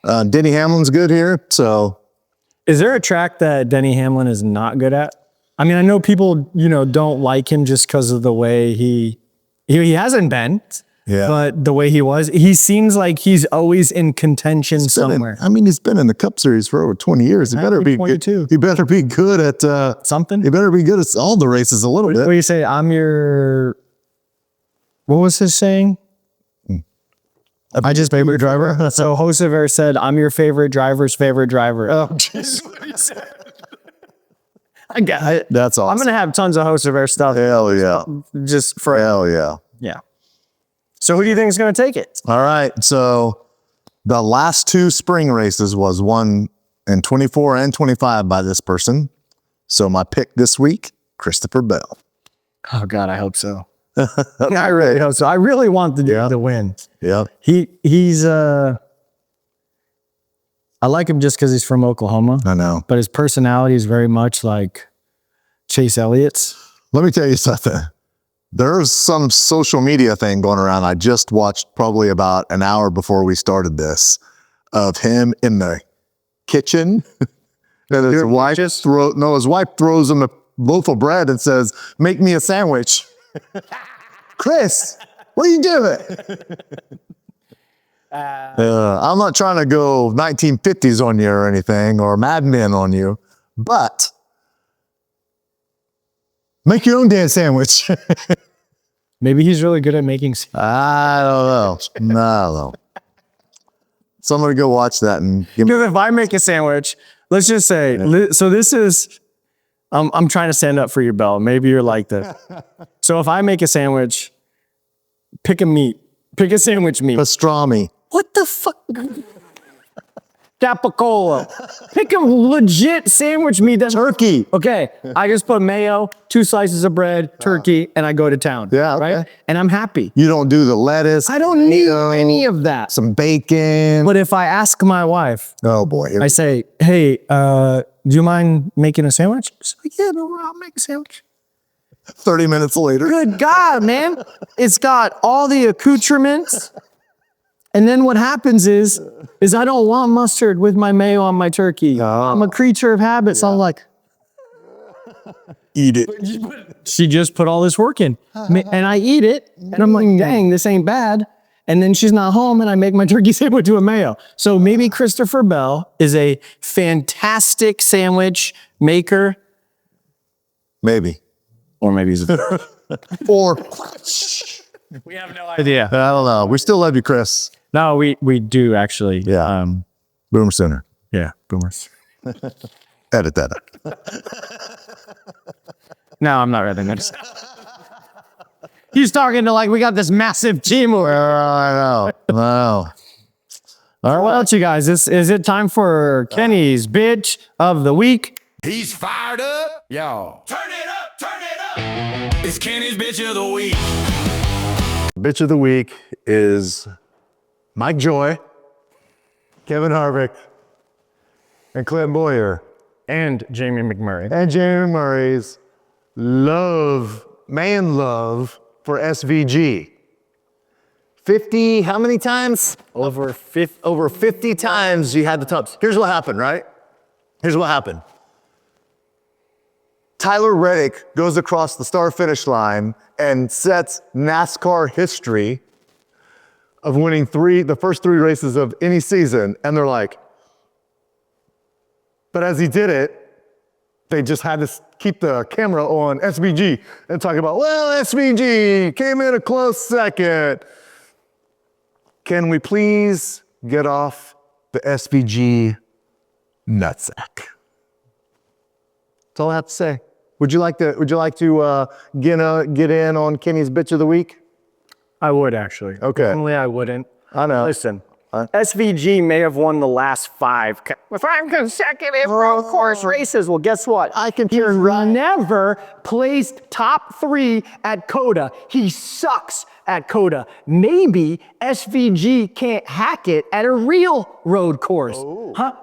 Denny Hamlin's good here. So is there a track that Denny Hamlin is not good at? I mean, I know people, don't like him just because of the way he hasn't been. Yeah. But the way he seems like he's always in contention somewhere. He's been in the Cup Series for over 20 years. He better be good. He better be good at something. He better be good at all the races a little bit. What do you say? What was his saying? I just favorite driver. So Hocevar said, "I'm your favorite driver's favorite driver." Oh, jeez. I got it. That's awesome. I'm going to have tons of hosts of air stuff. Hell yeah. Just for, Hell yeah. yeah. So who do you think is going to take it? All right. So the last 2 spring races was won in 24 and 25 by this person. So my pick this week, Christopher Bell. Oh God, I hope so. I really hope so. I really want the win. Yeah. He's I like him just because he's from Oklahoma. I know. But his personality is very much like Chase Elliott's. Let me tell you something. There's some social media thing going around. I just watched probably about an hour before we started this of him in the kitchen. And his wife throws him a loaf of bread and says, "Make me a sandwich." Chris, what are you doing? I'm not trying to go 1950s on you or anything, or Mad Men on you, but make your own damn sandwich. Maybe he's really good at making. I don't know. So I'm going to go watch that and give me. Because if I make a sandwich, let's just say, so this is, I'm trying to stand up for you, Bell. Maybe you're like this. So if I make a sandwich, pick a meat. Pick a sandwich meat. Pastrami. What the fuck? Capicola. Pick a legit sandwich meat. That's turkey. Okay. I just put mayo, 2 slices of bread, turkey, and I go to town. Yeah. Okay. Right? And I'm happy. You don't do the lettuce. I don't need any of that. Some bacon. But if I ask my wife, Oh boy. I say, hey, do you mind making a sandwich? She's like, yeah, no, I'll make a sandwich. 30 minutes later. Good God, man. It's got all the accoutrements. And then what happens is I don't want mustard with my mayo on my turkey. No. I'm a creature of habit. So I'm like, Eat it. she just put all this work in. And I eat it. And I'm like, dang, this ain't bad. And then she's not home and I make my turkey sandwich with a mayo. So maybe Christopher Bell is a fantastic sandwich maker. Maybe. Or maybe he's a... Or We have no idea. I don't know. We still love you, Chris. No, we do actually. Yeah. Boomer Sooner. Yeah, boomers. Edit that up. No, I'm not editing that. He's talking to like we got this massive team over. I know. All right. What else, you guys? Is it time for Kenny's bitch of the week? He's fired up, y'all. Turn it up, turn it up. It's Kenny's bitch of the week. Bitch of the week is Mike Joy, Kevin Harvick, and Clint Boyer. And Jamie McMurray. And Jamie McMurray's man love for SVG. 50, how many times? Over 50 times you had the tubs. Here's what happened, right? Here's what happened. Tyler Reddick goes across the start-finish line and sets NASCAR history of winning the first 3 races of any season. And they're like, but as he did it, they just had to keep the camera on SVG and talk about, well, SVG came in a close second. Can we please get off the SVG nutsack? That's all I have to say. Would you like to get in on Kenny's bitch of the week? I would actually. Okay. Normally I wouldn't. I know. Listen, SVG may have won the last 5 consecutive road course races. Well, guess what? He's never placed top 3 at COTA. He sucks at COTA. Maybe SVG can't hack it at a real road course.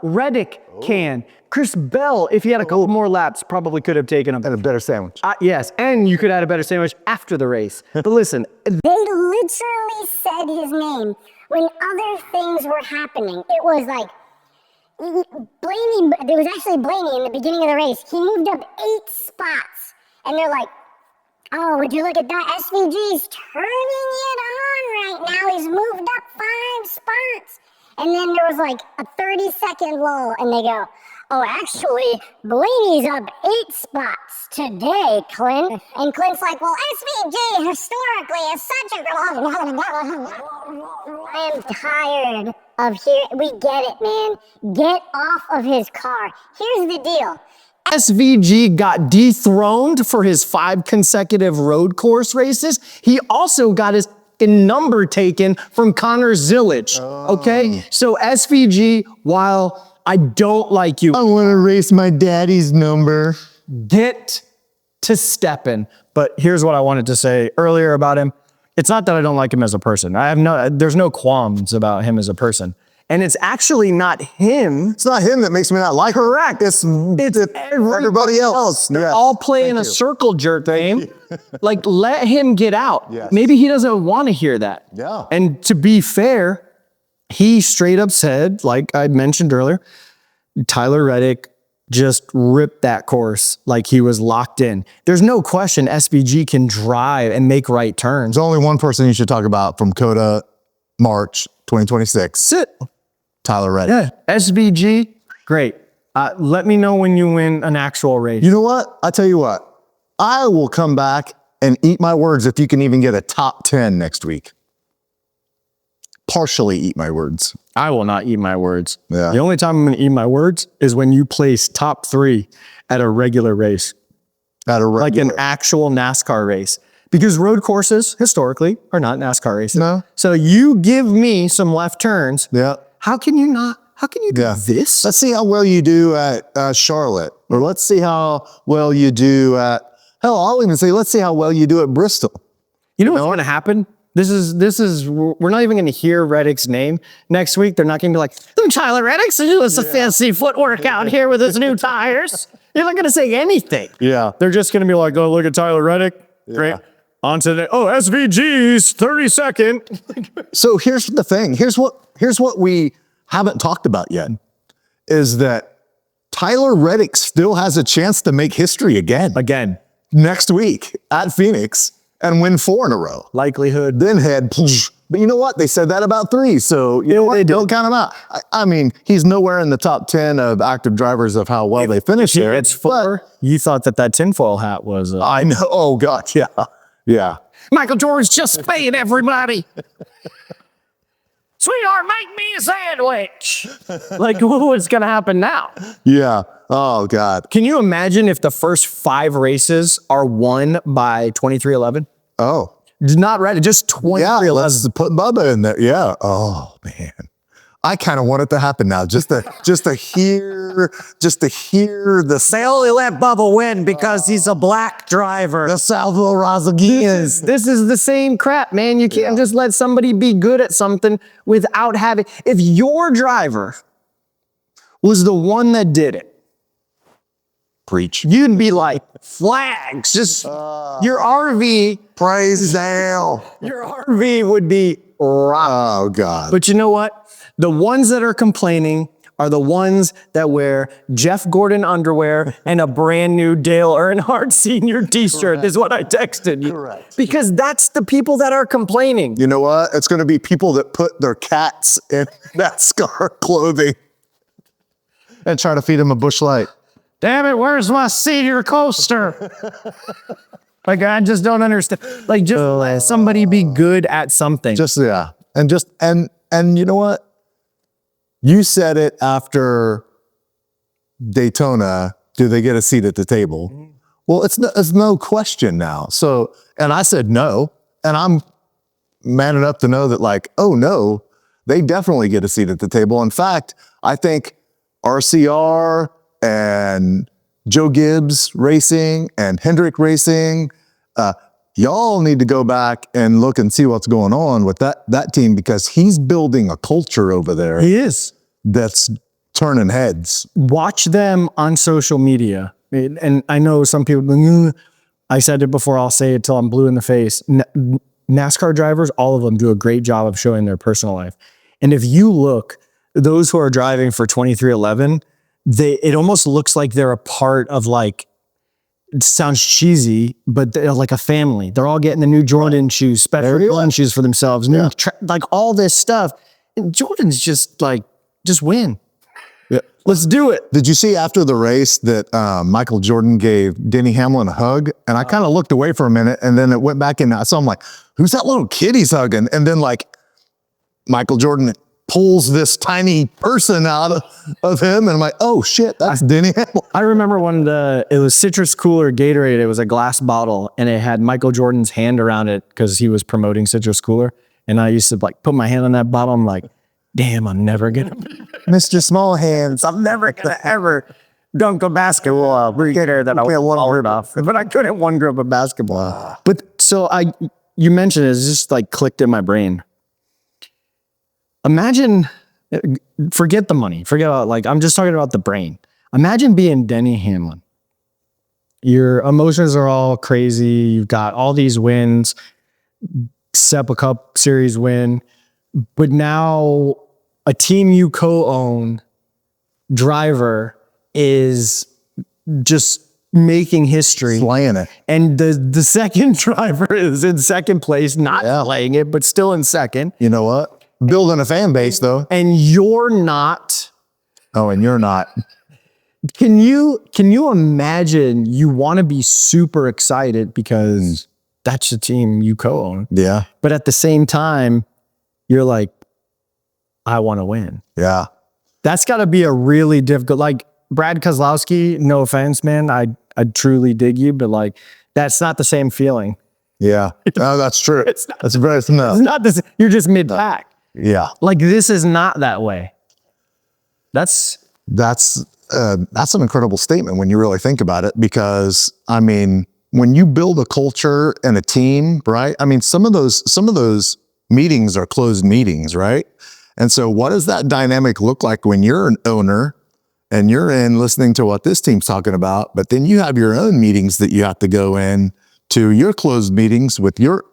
Reddick can. Chris Bell, if he had a couple more laps, probably could have taken him. And a better sandwich. Yes, and you could add a better sandwich after the race. But listen. They literally said his name when other things were happening. It was like, Blaney, there was actually Blaney in the beginning of the race. He moved up 8 spots. And they're like, oh, would you look at that? SVG's turning it on right now. He's moved up 5 spots. And then there was like a 30-second lull, and they go, oh, actually, Blaney's up 8 spots today, Clint. And Clint's like, well, SVG historically is such a... I am tired of hearing... We get it, man. Get off of his car. Here's the deal. SVG got dethroned for his 5 consecutive road course races. He also got his number taken from Connor Zillage. Okay? So SVG, while I don't like you, I want to race my daddy's number. get to stepping. But here's what I wanted to say earlier about him. It's not that I don't like him as a person. There's no qualms about him as a person. And it's actually not him. It's not him that makes me not like him. Correct. It's everybody else. They're Yes. all playing Thank a you. circle jerk game. Like, let him get out. Yes. Maybe he doesn't want to hear that. Yeah. And to be fair, he straight up said, like I mentioned earlier, Tyler Reddick just ripped that course like he was locked in. There's no question SVG can drive and make right turns. There's only one person you should talk about from COTA March 2026. Sit. Tyler Reddick. Yeah. SVG, great. Let me know when you win an actual race. You know what? I tell you what. I will come back and eat my words if you can even get a top 10 next week. Partially eat my words. I will not eat my words. Yeah. The only time I'm going to eat my words is when you place top 3 at a regular race, like an actual NASCAR race. Because road courses, historically, are not NASCAR races. No. So you give me some left turns. Yeah. How can you not? How can you do this? Let's see how well you do at Charlotte. Or let's see how well you do at, hell, I'll even say, let's see how well you do at Bristol. You know what's going to happen? This is, we're not even going to hear Reddick's name next week. They're not going to be like, Tyler Reddick's doing some fancy footwork out here with his new tires. You're not going to say anything. Yeah. They're just going to be like, oh, look at Tyler Reddick. Great. On to the, SVG's 32nd. So here's the thing. Here's what we haven't talked about yet, is that Tyler Reddick still has a chance to make history again next week at Phoenix and win 4 in a row. Likelihood. Then but you know what? They said that about 3. So you know what? They don't count him out. I mean, he's nowhere in the top 10 of active drivers of how well they finished there. It's 4. You thought that tinfoil hat was. I know. Oh God. Yeah. Yeah. Michael Jordan's just paying everybody. Sweetheart, make me a sandwich. Like, what's going to happen now? Yeah. Oh God. Can you imagine if the first 5 races are won by 2311? Oh. Not right. Just 2311. Yeah. Let's put Bubba in there. Yeah. Oh man. I kind of want it to happen now, just to hear the. They only let Bubba win because he's a black driver. The Salvo Rosaguias. This is the same crap, man. You can't just let somebody be good at something without having. If your driver was the one that did it, Preach. you'd be like, flags. Just your RV. Praise down. Your RV would be rock. Oh God. But you know what? The ones that are complaining are the ones that wear Jeff Gordon underwear and a brand new Dale Earnhardt Sr. t-shirt is what I texted you. Correct. Because that's the people that are complaining. You know what? It's going to be people that put their cats in NASCAR clothing and try to feed them a Busch Light. Damn it, where's my senior coaster? Like, I just don't understand. Like, just let somebody be good at something. And you know what? You said it after Daytona. Do they get a seat at the table? Well, it's no question now. So, and I said no, and I'm man enough to know that, like, oh no, they definitely get a seat at the table. In fact, I think RCR and Joe Gibbs Racing and Hendrick Racing, y'all need to go back and look and see what's going on with that team, because he's building a culture over there. He is. That's turning heads. Watch them on social media. And I know some people, I said it before, I'll say it till I'm blue in the face. NASCAR drivers, all of them do a great job of showing their personal life. And if you look, those who are driving for 2311, it almost looks like they're a part of, like, it sounds cheesy, but they're like a family. They're all getting the new Jordan shoes, special Jordan shoes for themselves, like all this stuff. And Jordan's just like, just win. Yeah. Let's do it. Did you see after the race that Michael Jordan gave Denny Hamlin a hug? And I kind of looked away for a minute, and then it went back in. I saw him like, who's that little kid he's hugging? And then, like, Michael Jordan pulls this tiny person out of him, and I'm like, oh shit, that's Denny Hamlin. I remember when it was Citrus Cooler Gatorade. It was a glass bottle, and it had Michael Jordan's hand around it because he was promoting Citrus Cooler. And I used to like put my hand on that bottle. I'm like, damn, I'm never gonna be Mr. Small Hands. I'm never gonna ever dunk a basketball hitter that I want to hurt off. But I couldn't one grip a basketball. But so you mentioned it just like clicked in my brain. Imagine, forget the money, forget about like, I'm just talking about the brain. Imagine being Denny Hamlin. Your emotions are all crazy. You've got all these wins, SEPA Cup Series win, but now a team you co-own driver is just making history. Slaying it. And the second driver is in second place, not playing it, but still in second. You know what? Building a fan base though. And you're not. Oh, and you're not. Can you imagine you want to be super excited because that's the team you co-own. Yeah. But at the same time, you're like, I want to win. Yeah. That's got to be a really difficult, like Brad Keselowski, no offense, man. I truly dig you, but like, that's not the same feeling. Yeah. No, that's true. It's not, that's very, no. It's not this. You're just mid-pack. Yeah. Like this is not that way. That's an incredible statement when you really think about it, because I mean, when you build a culture and a team, right? I mean, some of those meetings are closed meetings, right? And so what does that dynamic look like when you're an owner and you're in listening to what this team's talking about, but then you have your own meetings that you have to go in to your closed meetings with your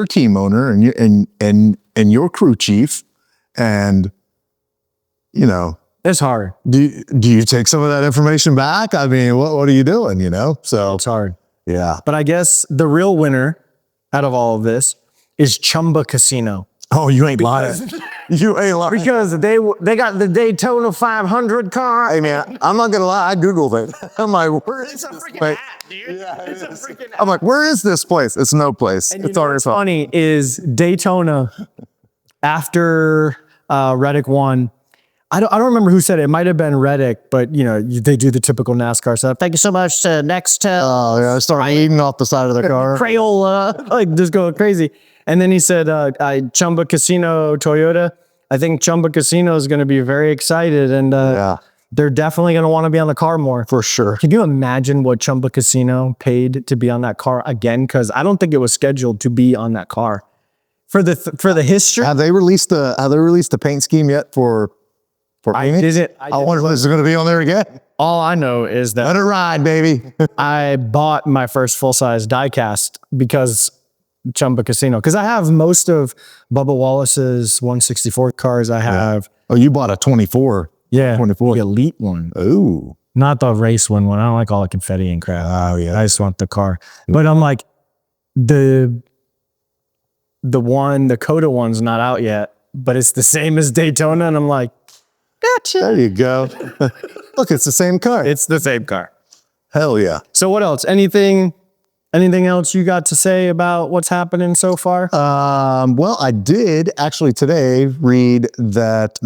team owner and your crew chief, and you know, it's hard. Do you take some of that information back? I mean, what are you doing? You know, so It's hard. yeah. But I guess the real winner out of all of this is Chumba Casino. Oh, you ain't lying. You ain't lying. Because they got the Daytona 500 car. Hey man, I'm not gonna lie. I googled it. I'm like, where is this place? I'm like, where is this place? It's no place. And It's already what's funny is Daytona after Reddick won. I don't remember who said it. It might have been Reddick, but you know they do the typical NASCAR stuff. Thank you so much. Next, Oh yeah, I start eating off the side of the car. Crayola, like just going crazy. And then he said, Chumba Casino Toyota. I think Chumba Casino is going to be very excited, and they're definitely going to want to be on the car more. For sure. Can you imagine what Chumba Casino paid to be on that car again? Because I don't think it was scheduled to be on that car for the history. Have they released the paint scheme yet for Phoenix? I wonder if it's going to be on there again. All I know is that Let it ride, baby. I bought my first full-size diecast because Chumba Casino. Because I have most of Bubba Wallace's 164 cars. I have. Oh, you bought a 24. Yeah. 24. The elite one. Ooh. Not the race one. I don't like all the confetti and crap. Oh, yeah. I just want the car. But I'm like, the COTA one's not out yet, but it's the same as Daytona. And I'm like, gotcha. There you go. Look, it's the same car. It's the same car. Hell yeah. So what else? Anything else you got to say about what's happening so far? Well, I did actually today read that.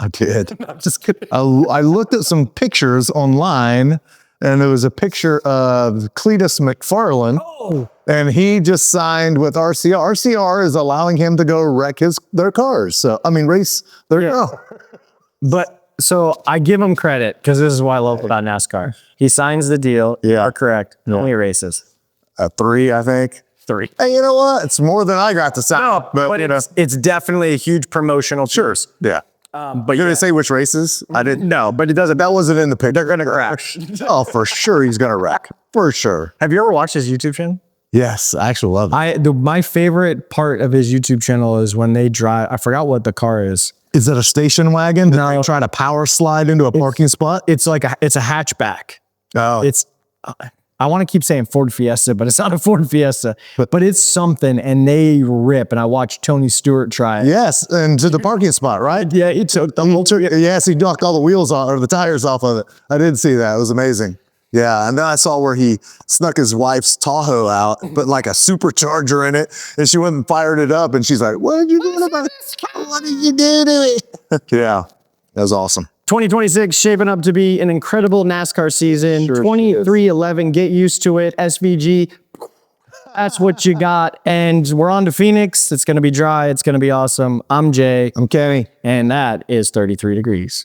I did. I'm just kidding. I looked at some pictures online, and there was a picture of Cletus McFarlane. Oh. And he just signed with RCR. RCR is allowing him to go wreck their cars. So, I mean, race their car. But so I give him credit because this is what I love about NASCAR. He signs the deal. You are correct. How many races? 3, I think. 3. Hey, you know what? It's more than I got to sign. No, but it's definitely a huge promotional piece. Yeah. But You're going to say which races? I didn't. No, but it doesn't. That wasn't in the picture. They're gonna crash. Oh, for sure he's going to wreck. For sure. Have you ever watched his YouTube channel? Yes, I actually love it. My favorite part of his YouTube channel is when they drive. I forgot what the car is. Is it a station wagon? No. They try to power slide into a parking spot? It's like it's a hatchback. Oh. It's. I want to keep saying Ford Fiesta, but it's not a Ford Fiesta. But it's something, and they rip. And I watched Tony Stewart try it. Yes, and to the parking spot, right? Yeah, he took the whole. Yes, he knocked all the wheels off, or the tires off of it. I did see that. It was amazing. Yeah, and then I saw where he snuck his wife's Tahoe out, put like a supercharger in it, and she went and fired it up, and she's like, "What did you do about it? What did you do to it?" Yeah, that was awesome. 2026 shaping up to be an incredible NASCAR season. Sure 23-11, get used to it. SVG, that's what you got. And we're on to Phoenix. It's going to be dry. It's going to be awesome. I'm Jay. I'm Kenny. And that is 33 Degrees.